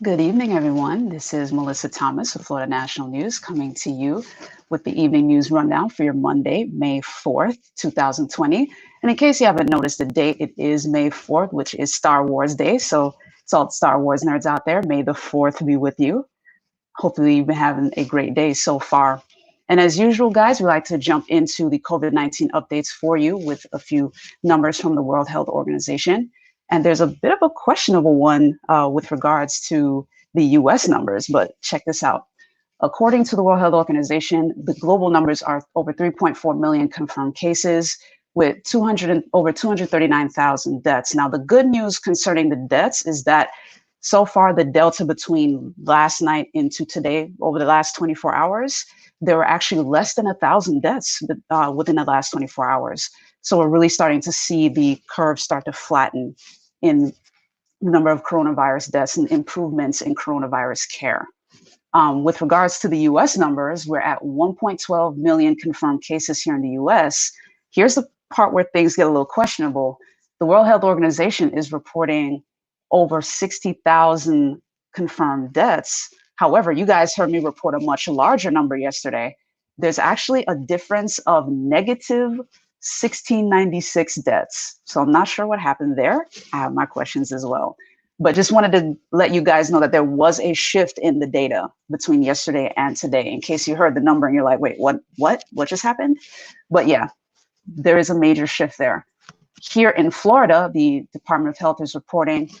Good evening, everyone. This is Mellissa Thomas of Florida National News coming to you with the evening news rundown for your Monday, May 4th, 2020. And in case you haven't noticed the date, it is May 4th, which is Star Wars Day. So it's all Star Wars nerds out there. May the 4th be with you. Hopefully you've been having a great day so far. And as usual, guys, we like to jump into the COVID-19 updates for you with a few numbers from the World Health Organization. And there's a bit of a questionable one with regards to the US numbers, but check this out. According to the World Health Organization, the global numbers are over 3.4 million confirmed cases with over 239,000 deaths. Now, the good news concerning the deaths is that so far, the delta between last night into today, over the last 24 hours, there were actually less than 1,000 deaths within the last 24 hours. So we're really starting to see the curve start to flatten in the number of coronavirus deaths and improvements in coronavirus care. With regards to the US numbers, we're at 1.12 million confirmed cases here in the US. Here's the part where things get a little questionable. The World Health Organization is reporting over 60,000 confirmed deaths. However, you guys heard me report a much larger number yesterday. There's actually a difference of negative 1,696 deaths. So I'm not sure what happened there. I have my questions as well. But just wanted to let you guys know that there was a shift in the data between yesterday and today, in case you heard the number and you're like, wait, what just happened? But yeah, there is a major shift there. Here in Florida, the Department of Health is reporting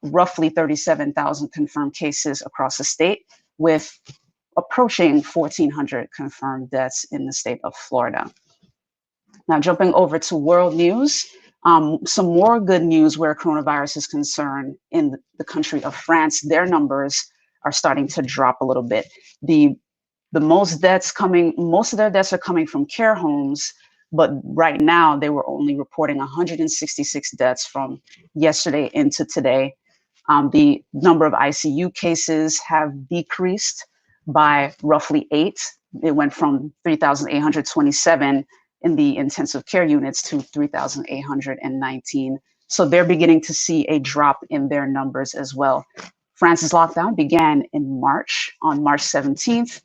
roughly 37,000 confirmed cases across the state, with approaching 1,400 confirmed deaths in the state of Florida. Now, jumping over to world news, some more good news where coronavirus is concerned in the country of France. Their numbers are starting to drop a little bit. Most of their deaths are coming from care homes, but right now they were only reporting 166 deaths from yesterday into today. The number of ICU cases have decreased by roughly 8. It went from 3,827 in the intensive care units to 3,819. So they're beginning to see a drop in their numbers as well. France's lockdown began in March, on March 17th.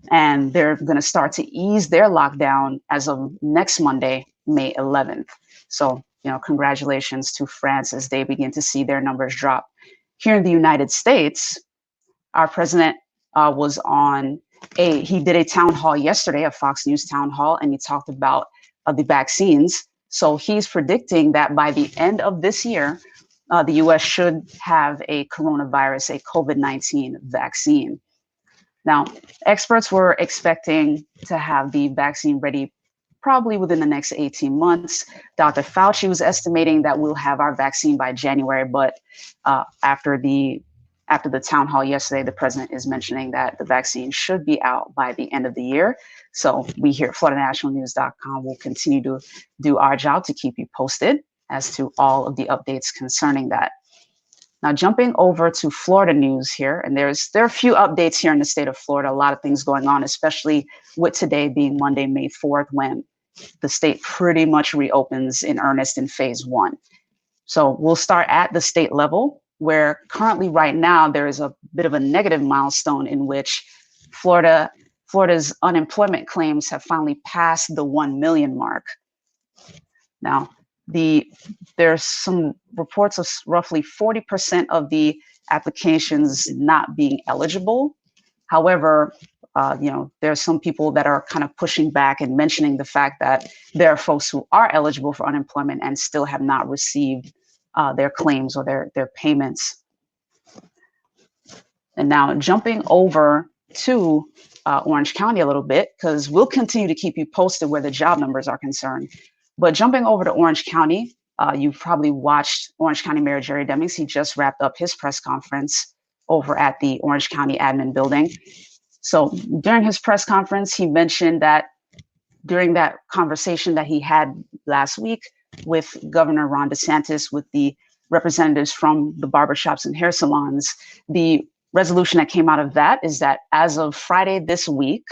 And they're going to start to ease their lockdown as of next Monday, May 11th. So, congratulations to France as they begin to see their numbers drop. Here in the United States, our president he did a town hall yesterday, a Fox News town hall, and he talked about the vaccines. So he's predicting that by the end of this year, the US should have a COVID-19 vaccine. Now, experts were expecting to have the vaccine ready probably within the next 18 months. Dr. Fauci was estimating that we'll have our vaccine by January, but after the town hall yesterday, the president is mentioning that the vaccine should be out by the end of the year. So we here at FloridaNationalNews.com will continue to do our job to keep you posted as to all of the updates concerning that. Now, jumping over to Florida news here, and there are a few updates here in the state of Florida, a lot of things going on, especially with today being Monday, May 4th, when the state pretty much reopens in earnest in phase 1. So we'll start at the state level, where currently right now there is a bit of a negative milestone in which Florida's unemployment claims have finally passed the 1 million mark. Now, there's some reports of roughly 40% of the applications not being eligible. However, there are some people that are kind of pushing back and mentioning the fact that there are folks who are eligible for unemployment and still have not received their claims or their payments. And now jumping over to Orange County a little bit, because we'll continue to keep you posted where the job numbers are concerned. But jumping over to Orange County, you've probably watched Orange County Mayor Jerry Demings. He just wrapped up his press conference over at the Orange County admin building. So during his press conference, he mentioned that during that conversation that he had last week with Governor Ron DeSantis, with the representatives from the barbershops and hair salons, the resolution that came out of that is that as of Friday this week,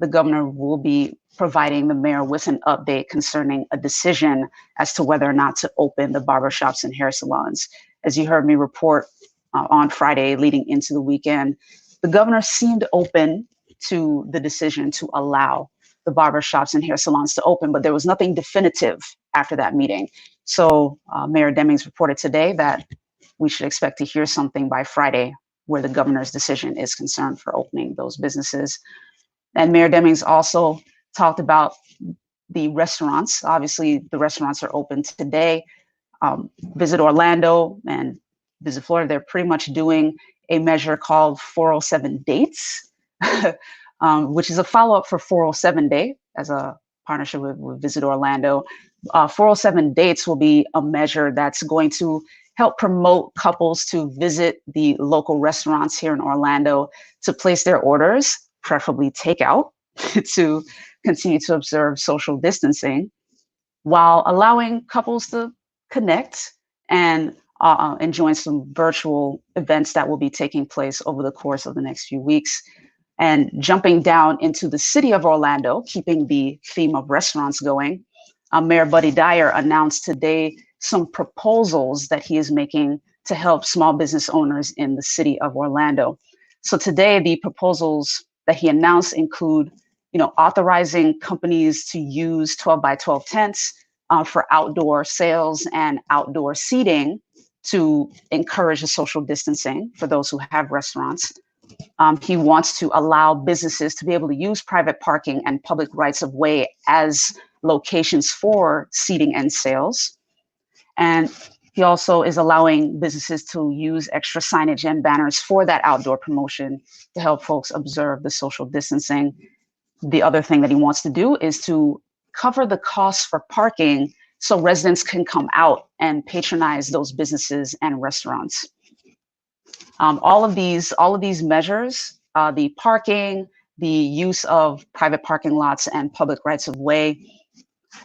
the governor will be providing the mayor with an update concerning a decision as to whether or not to open the barbershops and hair salons. As you heard me report on Friday leading into the weekend. The governor seemed open to the decision to allow the barbershops and hair salons to open, but there was nothing definitive after that meeting. So Mayor Demings reported today that we should expect to hear something by Friday where the governor's decision is concerned for opening those businesses. And Mayor Demings also talked about the restaurants. Obviously, the restaurants are open today. Visit Orlando and Visit Florida, they're pretty much doing a measure called 407 dates, which is a follow-up for 407 Day as a partnership with Visit Orlando. 407 dates will be a measure that's going to help promote couples to visit the local restaurants here in Orlando to place their orders, preferably takeout, to continue to observe social distancing while allowing couples to connect and enjoying some virtual events that will be taking place over the course of the next few weeks. And jumping down into the city of Orlando, keeping the theme of restaurants going, Mayor Buddy Dyer announced today some proposals that he is making to help small business owners in the city of Orlando. So today, the proposals that he announced include, authorizing companies to use 12 by 12 tents for outdoor sales and outdoor seating to encourage the social distancing for those who have restaurants. He wants to allow businesses to be able to use private parking and public rights of way as locations for seating and sales. And he also is allowing businesses to use extra signage and banners for that outdoor promotion to help folks observe the social distancing. The other thing that he wants to do is to cover the costs for parking so residents can come out and patronize those businesses and restaurants. All of these measures, the parking, the use of private parking lots and public rights of way,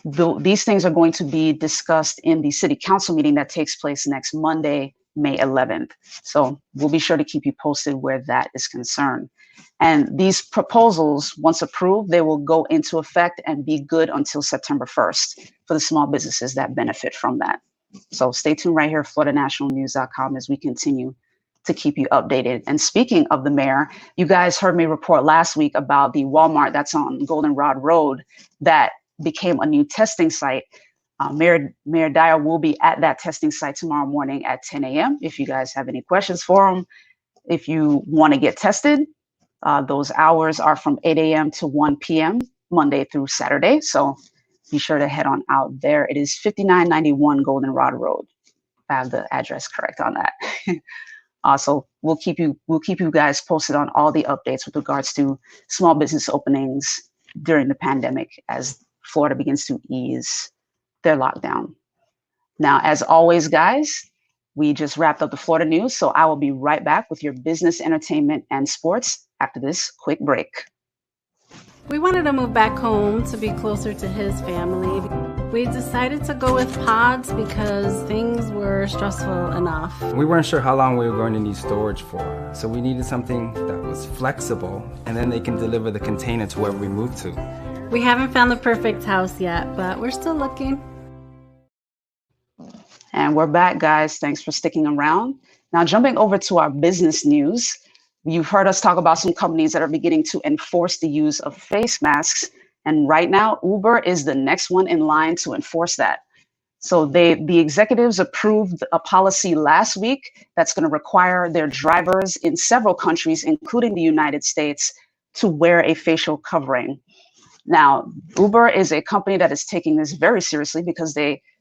these things are going to be discussed in the city council meeting that takes place next Monday, May 11th. So we'll be sure to keep you posted where that is concerned. And these proposals, once approved, they will go into effect and be good until September 1st for the small businesses that benefit from that. So stay tuned right here at FloridaNationalNews.com as we continue to keep you updated. And speaking of the mayor, you guys heard me report last week about the Walmart that's on Goldenrod Road that became a new testing site. Mayor Dyer will be at that testing site tomorrow morning at 10 a.m. If you guys have any questions for him, if you want to get tested, those hours are from 8 a.m. to 1 p.m. Monday through Saturday. So be sure to head on out there. It is 5991 Goldenrod Road. I have the address correct on that. So we'll keep you guys posted on all the updates with regards to small business openings during the pandemic as Florida begins to ease their lockdown. Now, as always, guys, we just wrapped up the Florida news, so I will be right back with your business, entertainment, and sports after this quick break. We wanted to move back home to be closer to his family. We decided to go with pods because things were stressful enough. We weren't sure how long we were going to need storage for, so we needed something that was flexible, and then they can deliver the container to wherever we move to. We haven't found the perfect house yet, but we're still looking. And we're back, guys. Thanks for sticking around. Now, jumping over to our business news, you've heard us talk about some companies that are beginning to enforce the use of face masks. And right now, Uber is the next one in line to enforce that. So the executives approved a policy last week that's going to require their drivers in several countries, including the United States, to wear a facial covering. Now, Uber is a company that is taking this very seriously because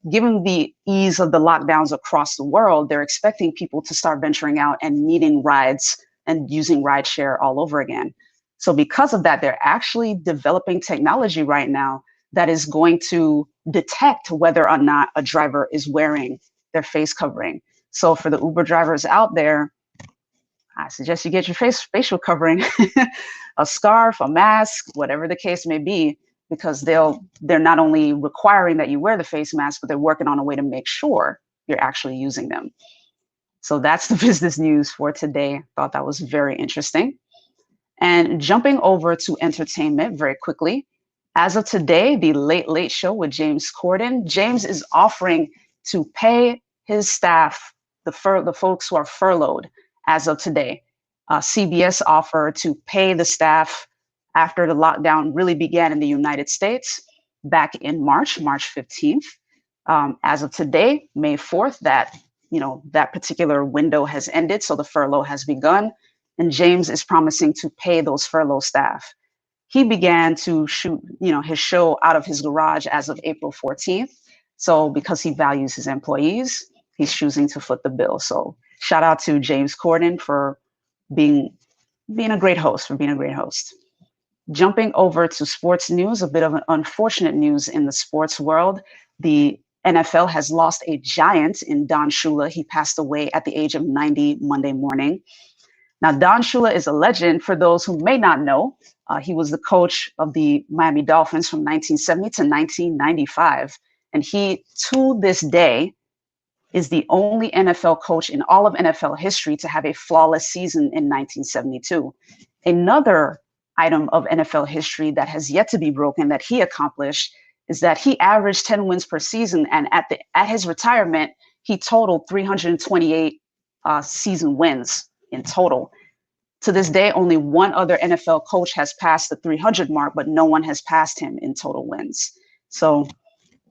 given the ease of the lockdowns across the world, they're expecting people to start venturing out and needing rides and using rideshare all over again. So because of that, they're actually developing technology right now that is going to detect whether or not a driver is wearing their face covering. So for the Uber drivers out there, I suggest you get your facial covering, a scarf, a mask, whatever the case may be, because they're not only requiring that you wear the face mask, but they're working on a way to make sure you're actually using them. So that's the business news for today. Thought that was very interesting. And jumping over to entertainment very quickly, as of today, the Late Late Show with James Corden, James is offering to pay his staff, the folks who are furloughed, as of today. CBS offered to pay the staff after the lockdown really began in the United States back in March 15th. As of today, May 4th, that particular window has ended, so the furlough has begun, and James is promising to pay those furlough staff. He began to shoot, his show out of his garage as of April 14th. So because he values his employees, he's choosing to foot the bill. So shout out to James Corden for being a great host, Jumping over to sports news, a bit of an unfortunate news in the sports world. The NFL has lost a giant in Don Shula. He passed away at the age of 90 Monday morning. Now, Don Shula is a legend for those who may not know. He was the coach of the Miami Dolphins from 1970 to 1995. And he, to this day, is the only NFL coach in all of NFL history to have a flawless season in 1972. Another item of NFL history that has yet to be broken that he accomplished is that he averaged 10 wins per season. And at his retirement, he totaled 328 season wins in total. To this day, only one other NFL coach has passed the 300 mark, but no one has passed him in total wins. So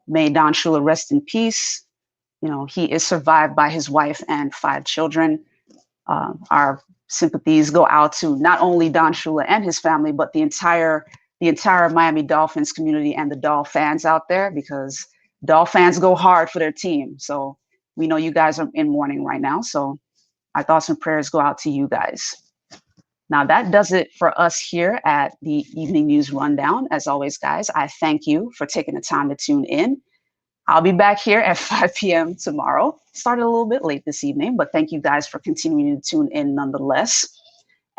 may Don Shula rest in peace. He is survived by his wife and 5 children. Our sympathies go out to not only Don Shula and his family, but the entire Miami Dolphins community and the Doll fans out there, because Doll fans go hard for their team. So we know you guys are in mourning right now. So our thoughts and prayers go out to you guys. Now that does it for us here at the Evening News Rundown. As always, guys, I thank you for taking the time to tune in. I'll be back here at 5 p.m. tomorrow. Started a little bit late this evening, but thank you guys for continuing to tune in nonetheless.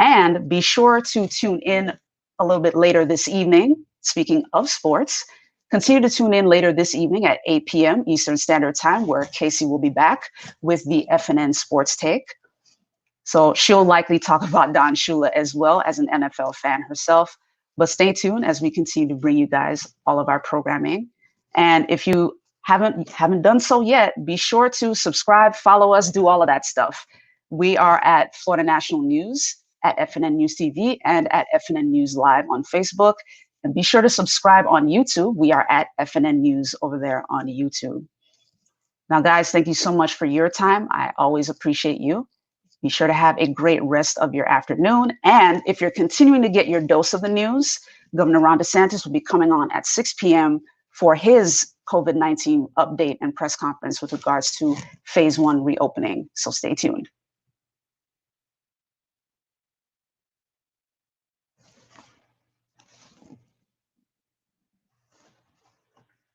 And be sure to tune in a little bit later this evening. Speaking of sports, continue to tune in later this evening at 8 p.m. Eastern Standard Time, where Casey will be back with the FNN Sports Take. So she'll likely talk about Don Shula as well, as an NFL fan herself. But stay tuned as we continue to bring you guys all of our programming. And if you haven't done so yet, be sure to subscribe, follow us, do all of that stuff. We are at Florida National News, at FNN News TV, and at FNN News Live on Facebook. And be sure to subscribe on YouTube. We are at FNN News over there on YouTube. Now, guys, thank you so much for your time. I always appreciate you. Be sure to have a great rest of your afternoon. And if you're continuing to get your dose of the news, Governor Ron DeSantis will be coming on at 6 p.m. for his COVID-19 update and press conference with regards to phase 1 reopening. So stay tuned.